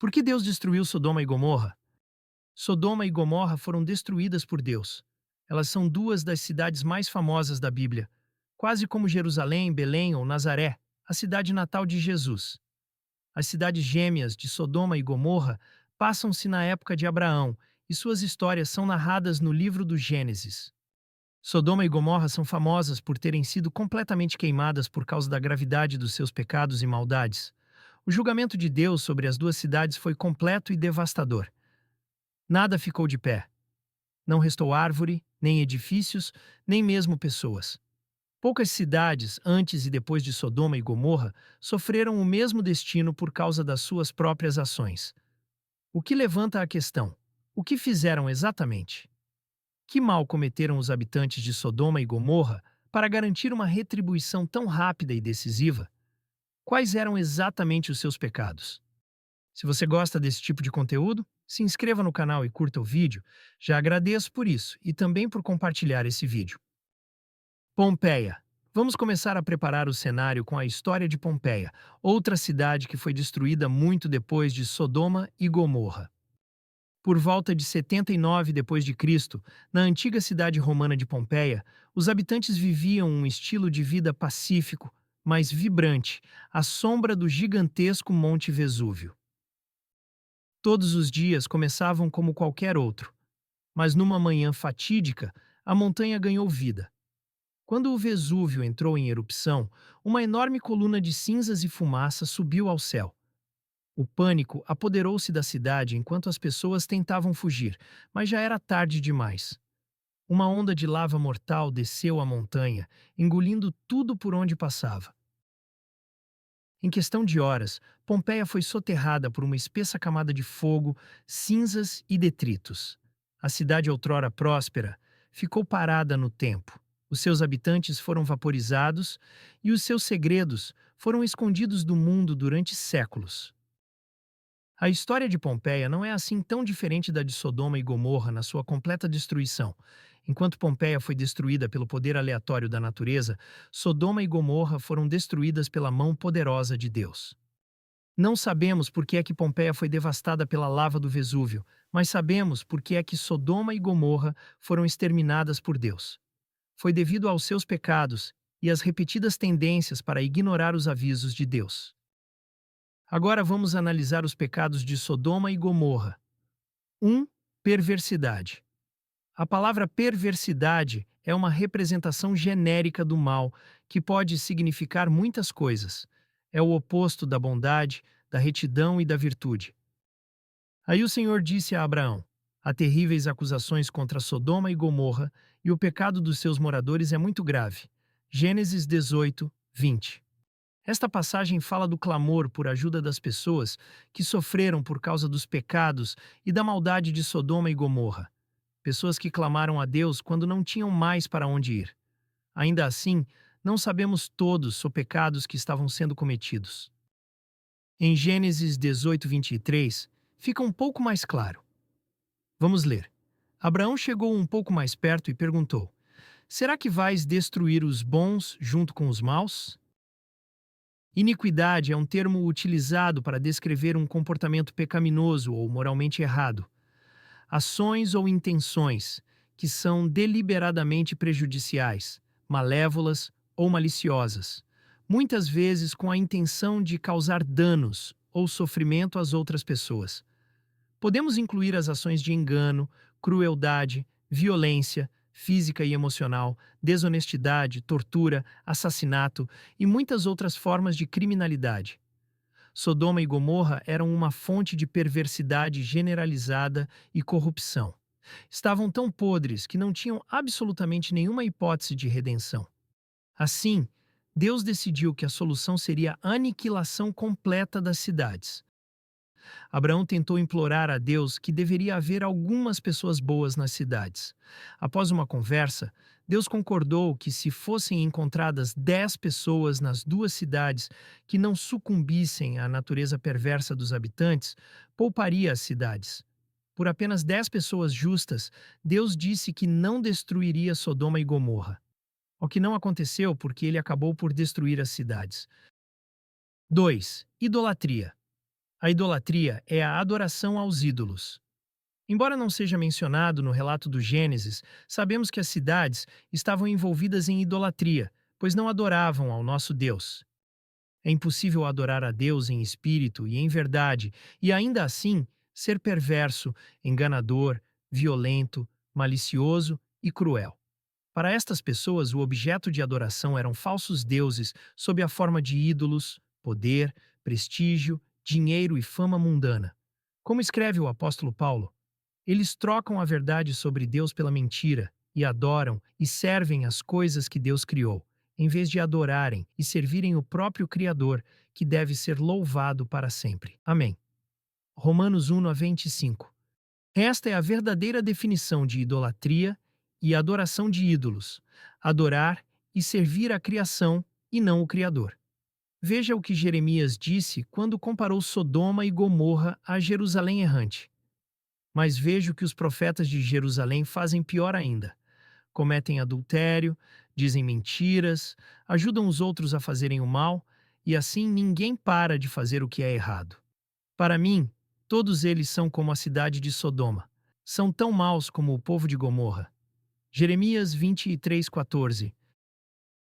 Por que Deus destruiu Sodoma e Gomorra? Sodoma e Gomorra foram destruídas por Deus. Elas são duas das cidades mais famosas da Bíblia, quase como Jerusalém, Belém ou Nazaré, a cidade natal de Jesus. As cidades gêmeas de Sodoma e Gomorra passam-se na época de Abraão e suas histórias são narradas no livro do Gênesis. Sodoma e Gomorra são famosas por terem sido completamente queimadas por causa da gravidade dos seus pecados e maldades. O julgamento de Deus sobre as duas cidades foi completo e devastador. Nada ficou de pé. Não restou árvore, nem edifícios, nem mesmo pessoas. Poucas cidades, antes e depois de Sodoma e Gomorra, sofreram o mesmo destino por causa das suas próprias ações. O que levanta a questão: o que fizeram exatamente? Que mal cometeram os habitantes de Sodoma e Gomorra para garantir uma retribuição tão rápida e decisiva? Quais eram exatamente os seus pecados? Se você gosta desse tipo de conteúdo, se inscreva no canal e curta o vídeo. Já agradeço por isso e também por compartilhar esse vídeo. Pompeia. Vamos começar a preparar o cenário com a história de Pompeia, outra cidade que foi destruída muito depois de Sodoma e Gomorra. Por volta de 79 d.C., na antiga cidade romana de Pompeia, os habitantes viviam um estilo de vida pacífico, mas vibrante, à sombra do gigantesco Monte Vesúvio. Todos os dias começavam como qualquer outro, mas numa manhã fatídica, a montanha ganhou vida. Quando o Vesúvio entrou em erupção, uma enorme coluna de cinzas e fumaça subiu ao céu. O pânico apoderou-se da cidade enquanto as pessoas tentavam fugir, mas já era tarde demais. Uma onda de lava mortal desceu a montanha, engolindo tudo por onde passava. Em questão de horas, Pompeia foi soterrada por uma espessa camada de fogo, cinzas e detritos. A cidade outrora próspera ficou parada no tempo. Os seus habitantes foram vaporizados e os seus segredos foram escondidos do mundo durante séculos. A história de Pompeia não é assim tão diferente da de Sodoma e Gomorra na sua completa destruição. Enquanto Pompeia foi destruída pelo poder aleatório da natureza, Sodoma e Gomorra foram destruídas pela mão poderosa de Deus. Não sabemos por que é que Pompeia foi devastada pela lava do Vesúvio, mas sabemos por que é que Sodoma e Gomorra foram exterminadas por Deus. Foi devido aos seus pecados e às repetidas tendências para ignorar os avisos de Deus. Agora vamos analisar os pecados de Sodoma e Gomorra. 1. Perversidade. A palavra perversidade é uma representação genérica do mal, que pode significar muitas coisas. É o oposto da bondade, da retidão e da virtude. Aí o Senhor disse a Abraão: há terríveis acusações contra Sodoma e Gomorra, e o pecado dos seus moradores é muito grave. Gênesis 18, 20. Esta passagem fala do clamor por ajuda das pessoas que sofreram por causa dos pecados e da maldade de Sodoma e Gomorra. Pessoas que clamaram a Deus quando não tinham mais para onde ir. Ainda assim, não sabemos todos os pecados que estavam sendo cometidos. Em Gênesis 18, 23, fica um pouco mais claro. Vamos ler. Abraão chegou um pouco mais perto e perguntou: será que vais destruir os bons junto com os maus? Iniquidade é um termo utilizado para descrever um comportamento pecaminoso ou moralmente errado. Ações ou intenções que são deliberadamente prejudiciais, malévolas ou maliciosas, muitas vezes com a intenção de causar danos ou sofrimento às outras pessoas. Podemos incluir as ações de engano, crueldade, violência física e emocional, desonestidade, tortura, assassinato e muitas outras formas de criminalidade. Sodoma e Gomorra eram uma fonte de perversidade generalizada e corrupção. Estavam tão podres que não tinham absolutamente nenhuma hipótese de redenção. Assim, Deus decidiu que a solução seria a aniquilação completa das cidades. Abraão tentou implorar a Deus que deveria haver algumas pessoas boas nas cidades. Após uma conversa, Deus concordou que se fossem encontradas 10 pessoas nas duas cidades que não sucumbissem à natureza perversa dos habitantes, pouparia as cidades. Por apenas 10 pessoas justas, Deus disse que não destruiria Sodoma e Gomorra. O que não aconteceu porque ele acabou por destruir as cidades. 2. Idolatria. A idolatria é a adoração aos ídolos. Embora não seja mencionado no relato do Gênesis, sabemos que as cidades estavam envolvidas em idolatria, pois não adoravam ao nosso Deus. É impossível adorar a Deus em espírito e em verdade, e ainda assim ser perverso, enganador, violento, malicioso e cruel. Para estas pessoas, o objeto de adoração eram falsos deuses sob a forma de ídolos, poder, prestígio, dinheiro e fama mundana. Como escreve o apóstolo Paulo, eles trocam a verdade sobre Deus pela mentira e adoram e servem as coisas que Deus criou, em vez de adorarem e servirem o próprio Criador, que deve ser louvado para sempre. Amém. Romanos 1 a 25. Esta é a verdadeira definição de idolatria e adoração de ídolos: adorar e servir a criação e não o Criador. Veja o que Jeremias disse quando comparou Sodoma e Gomorra a Jerusalém errante. Mas vejo que os profetas de Jerusalém fazem pior ainda. Cometem adultério, dizem mentiras, ajudam os outros a fazerem o mal, e assim ninguém para de fazer o que é errado. Para mim, todos eles são como a cidade de Sodoma. São tão maus como o povo de Gomorra. Jeremias 23:14.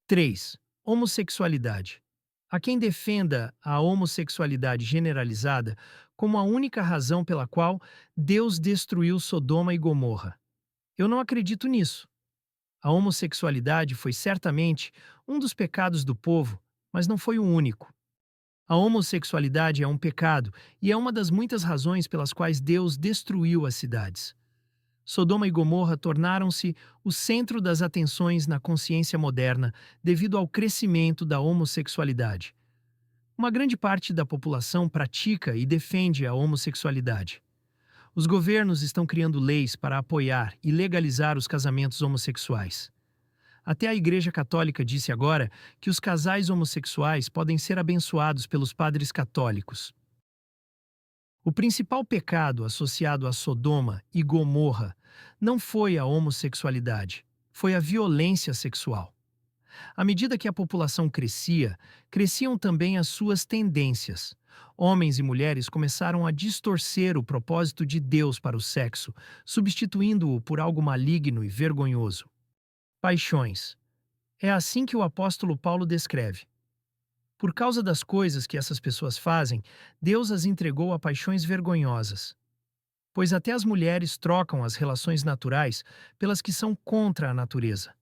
3. Homossexualidade. Há quem defenda a homossexualidade generalizada como a única razão pela qual Deus destruiu Sodoma e Gomorra. Eu não acredito nisso. A homossexualidade foi certamente um dos pecados do povo, mas não foi o único. A homossexualidade é um pecado e é uma das muitas razões pelas quais Deus destruiu as cidades. Sodoma e Gomorra tornaram-se o centro das atenções na consciência moderna devido ao crescimento da homossexualidade. Uma grande parte da população pratica e defende a homossexualidade. Os governos estão criando leis para apoiar e legalizar os casamentos homossexuais. Até a Igreja Católica disse agora que os casais homossexuais podem ser abençoados pelos padres católicos. O principal pecado associado a Sodoma e Gomorra não foi a homossexualidade, foi a violência sexual. À medida que a população crescia, cresciam também as suas tendências. Homens e mulheres começaram a distorcer o propósito de Deus para o sexo, substituindo-o por algo maligno e vergonhoso. Paixões. É assim que o apóstolo Paulo descreve. Por causa das coisas que essas pessoas fazem, Deus as entregou a paixões vergonhosas. Pois até as mulheres trocam as relações naturais pelas que são contra a natureza.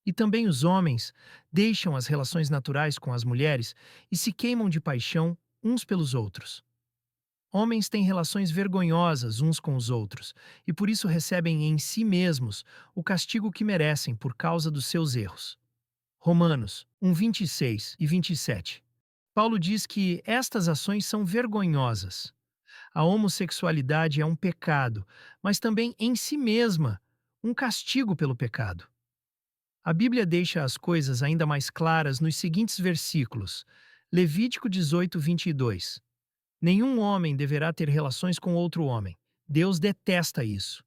E também os homens deixam as relações naturais com as mulheres e se queimam de paixão uns pelos outros. Homens têm relações vergonhosas uns com os outros e por isso recebem em si mesmos o castigo que merecem por causa dos seus erros. Romanos 1, 26 e 27. Paulo diz que estas ações são vergonhosas. A homossexualidade é um pecado, mas também em si mesma um castigo pelo pecado. A Bíblia deixa as coisas ainda mais claras nos seguintes versículos. Levítico 18, 22. Nenhum homem deverá ter relações com outro homem. Deus detesta isso.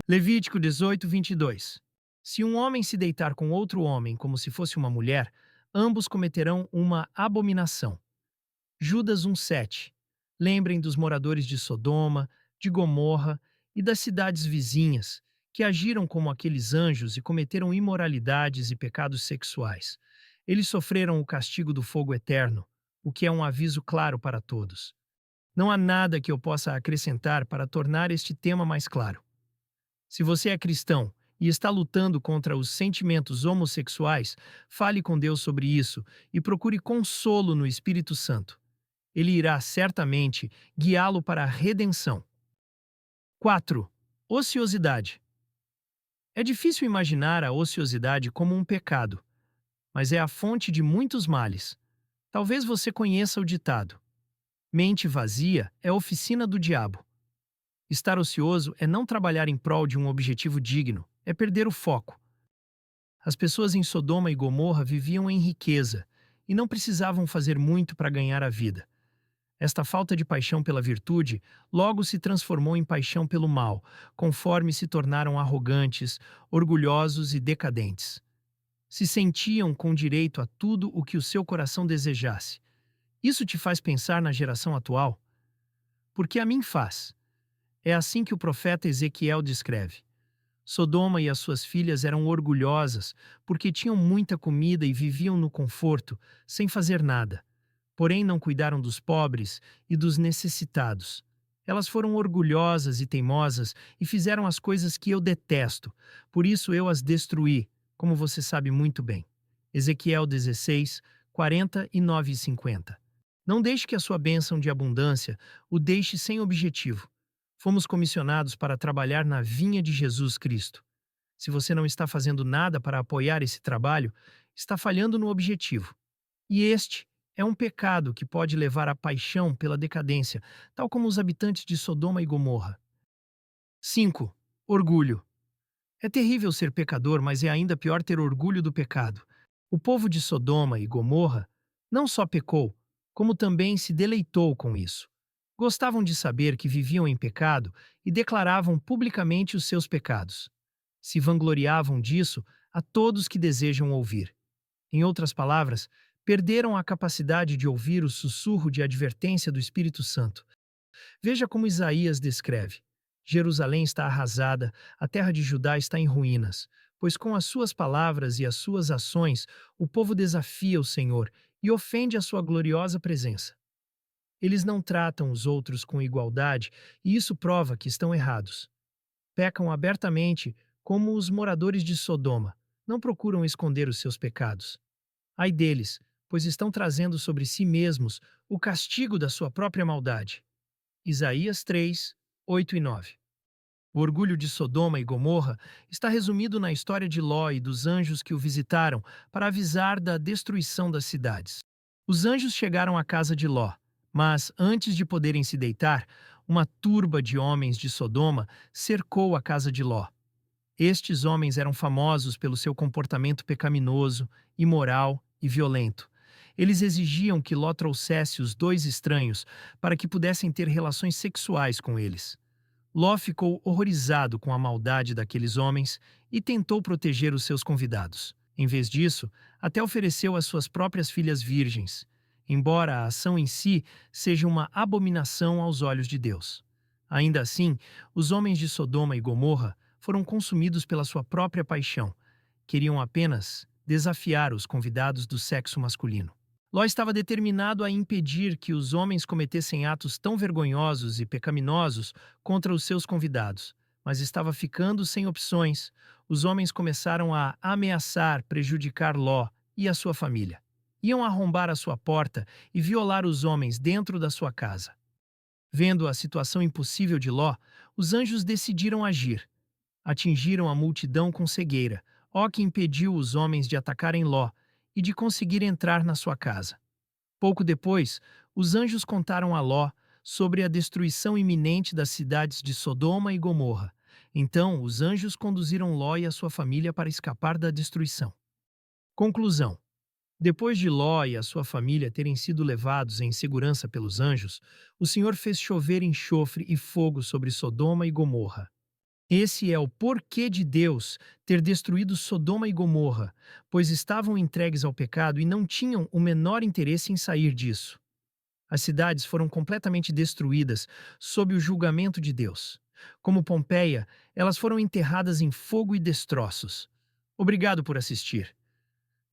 Levítico 18, 22. Se um homem se deitar com outro homem como se fosse uma mulher, ambos cometerão uma abominação. Judas 1, 7. Lembrem dos moradores de Sodoma, de Gomorra e das cidades vizinhas, que agiram como aqueles anjos e cometeram imoralidades e pecados sexuais. Eles sofreram o castigo do fogo eterno, o que é um aviso claro para todos. Não há nada que eu possa acrescentar para tornar este tema mais claro. Se você é cristão e está lutando contra os sentimentos homossexuais, fale com Deus sobre isso e procure consolo no Espírito Santo. Ele irá certamente guiá-lo para a redenção. 4. Ociosidade. É difícil imaginar a ociosidade como um pecado, mas é a fonte de muitos males. Talvez você conheça o ditado: mente vazia é oficina do diabo. Estar ocioso é não trabalhar em prol de um objetivo digno, é perder o foco. As pessoas em Sodoma e Gomorra viviam em riqueza e não precisavam fazer muito para ganhar a vida. Esta falta de paixão pela virtude logo se transformou em paixão pelo mal, conforme se tornaram arrogantes, orgulhosos e decadentes. Se sentiam com direito a tudo o que o seu coração desejasse. Isso te faz pensar na geração atual? porque a mim faz. É assim que o profeta Ezequiel descreve. Sodoma e as suas filhas eram orgulhosas, porque tinham muita comida e viviam no conforto, sem fazer nada. Porém, não cuidaram dos pobres e dos necessitados. Elas foram orgulhosas e teimosas e fizeram as coisas que eu detesto. Por isso eu as destruí, como você sabe muito bem. Ezequiel 16, 49 e 50. Não deixe que a sua bênção de abundância o deixe sem objetivo. Fomos comissionados para trabalhar na vinha de Jesus Cristo. Se você não está fazendo nada para apoiar esse trabalho, está falhando no objetivo. E este é um pecado que pode levar à paixão pela decadência, tal como os habitantes de Sodoma e Gomorra. 5. Orgulho. É terrível ser pecador, mas é ainda pior ter orgulho do pecado. O povo de Sodoma e Gomorra não só pecou, como também se deleitou com isso. Gostavam de saber que viviam em pecado e declaravam publicamente os seus pecados. Se vangloriavam disso a todos que desejam ouvir. Em outras palavras, perderam a capacidade de ouvir o sussurro de advertência do Espírito Santo. Veja como Isaías descreve: Jerusalém está arrasada, a terra de Judá está em ruínas, pois com as suas palavras e as suas ações o povo desafia o Senhor e ofende a sua gloriosa presença. Eles não tratam os outros com igualdade e isso prova que estão errados. Pecam abertamente, como os moradores de Sodoma, não procuram esconder os seus pecados. Ai deles, pois estão trazendo sobre si mesmos o castigo da sua própria maldade. Isaías 3, 8 e 9. O orgulho de Sodoma e Gomorra está resumido na história de Ló e dos anjos que o visitaram para avisar da destruição das cidades. Os anjos chegaram à casa de Ló, mas antes de poderem se deitar, uma turba de homens de Sodoma cercou a casa de Ló. Estes homens eram famosos pelo seu comportamento pecaminoso, imoral e violento. Eles exigiam que Ló trouxesse os dois estranhos para que pudessem ter relações sexuais com eles. Ló ficou horrorizado com a maldade daqueles homens e tentou proteger os seus convidados. Em vez disso, até ofereceu as suas próprias filhas virgens, embora a ação em si seja uma abominação aos olhos de Deus. Ainda assim, os homens de Sodoma e Gomorra foram consumidos pela sua própria paixão. Queriam apenas desafiar os convidados do sexo masculino. Ló estava determinado a impedir que os homens cometessem atos tão vergonhosos e pecaminosos contra os seus convidados, mas estava ficando sem opções. Os homens começaram a ameaçar prejudicar Ló e a sua família. Iam arrombar a sua porta e violar os homens dentro da sua casa. Vendo a situação impossível de Ló, os anjos decidiram agir. Atingiram a multidão com cegueira, ó que impediu os homens de atacarem Ló e de conseguir entrar na sua casa. Pouco depois, os anjos contaram a Ló sobre a destruição iminente das cidades de Sodoma e Gomorra. Então, os anjos conduziram Ló e a sua família para escapar da destruição. Conclusão: depois de Ló e a sua família terem sido levados em segurança pelos anjos, o Senhor fez chover enxofre e fogo sobre Sodoma e Gomorra. Esse é o porquê de Deus ter destruído Sodoma e Gomorra, pois estavam entregues ao pecado e não tinham o menor interesse em sair disso. As cidades foram completamente destruídas sob o julgamento de Deus. Como Pompeia, elas foram enterradas em fogo e destroços. Obrigado por assistir.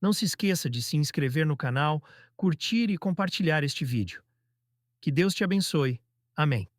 Não se esqueça de se inscrever no canal, curtir e compartilhar este vídeo. Que Deus te abençoe. Amém.